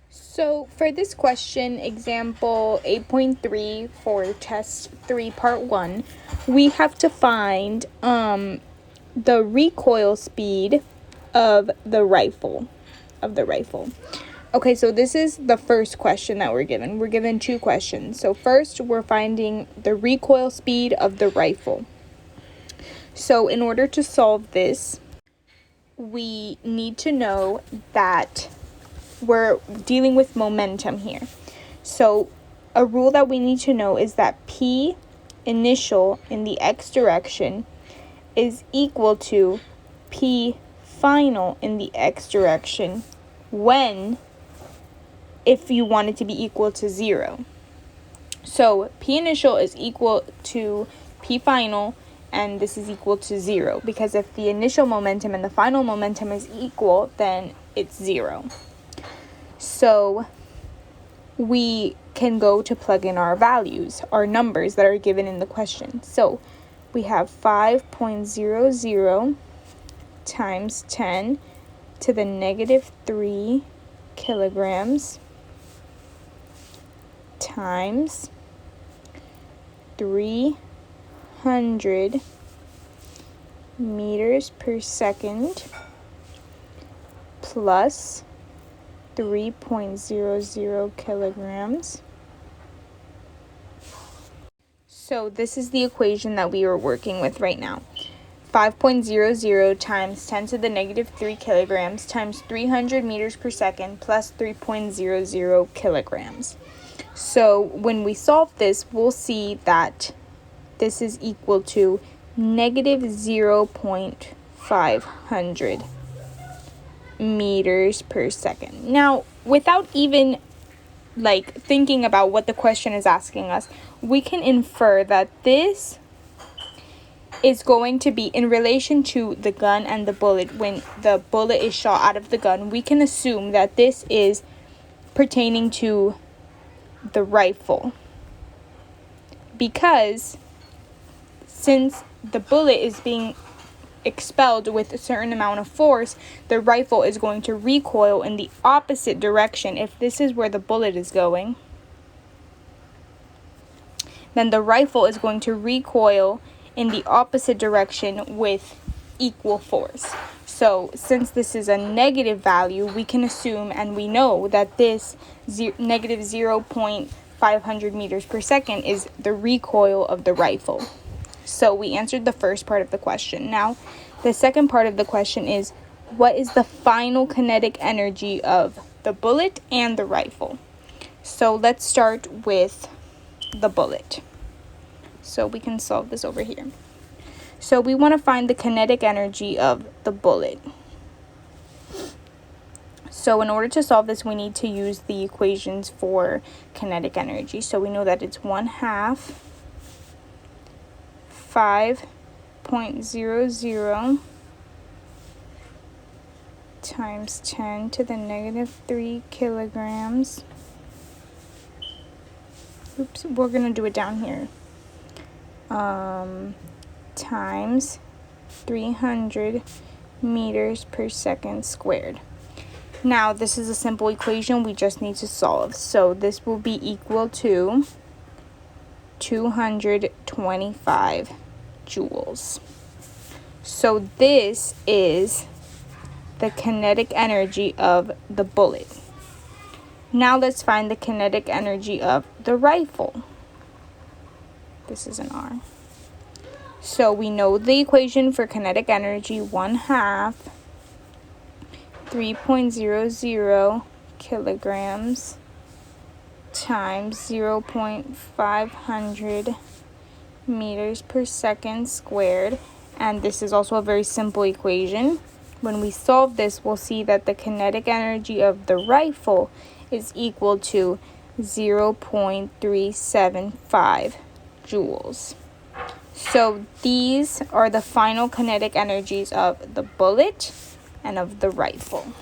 So for this question, example 8.3 for test 3 part 1, we have to find the recoil speed of the rifle. Okay, so this is the first question that we're given. We're given two questions. So first, we're finding the recoil speed of the rifle. So in order to solve this, we need to know that we're dealing with momentum here. So a rule that we need to know is that P initial in the x direction is equal to P final in the x direction if you want it to be equal to 0. So P initial is equal to P final, and this is equal to 0, because if the initial momentum and the final momentum is equal, then it's 0. So we can go to plug in our values, our numbers that are given in the question. So we have 5.00 times 10 to the negative 3 kilograms times 300 meters per second plus 3.00 kilograms. So this is the equation that we are working with right now. 5.00 times 10 to the negative 3 kilograms times 300 meters per second plus 3.00 kilograms. So when we solve this, we'll see that this is equal to negative 0.500 meters per second. Now, without even thinking about what the question is asking us, we can infer that this is going to be in relation to the gun and the bullet. When the bullet is shot out of the gun, we can assume that this is pertaining to the rifle, because since the bullet is being expelled with a certain amount of force, the rifle is going to recoil in the opposite direction. If this is where the bullet is going, then the rifle is going to recoil in the opposite direction with equal force. So since this is a negative value, we can assume, and we know that this negative 0.500 meters per second is the recoil of the rifle. So we answered the first part of the question. Now, the second part of the question is, what is the final kinetic energy of the bullet and the rifle? So let's start with the bullet. So we can solve this over here. So we want to find the kinetic energy of the bullet. So in order to solve this, we need to use the equations for kinetic energy. So we know that it's 1/2 5.00 times 10 to the negative 3 kilograms. Oops, we're going to do it down here. Times 300 meters per second squared. Now, this is a simple equation we just need to solve. So this will be equal to 225 joules. So this is the kinetic energy of the bullet. Now let's find the kinetic energy of the rifle. This is an R. So we know the equation for kinetic energy, 1/2 3.00 kilograms times 0.500 meters per second squared. And this is also a very simple equation. When we solve this, we'll see that the kinetic energy of the rifle is equal to 0.375 joules. So these are the final kinetic energies of the bullet and of the rifle.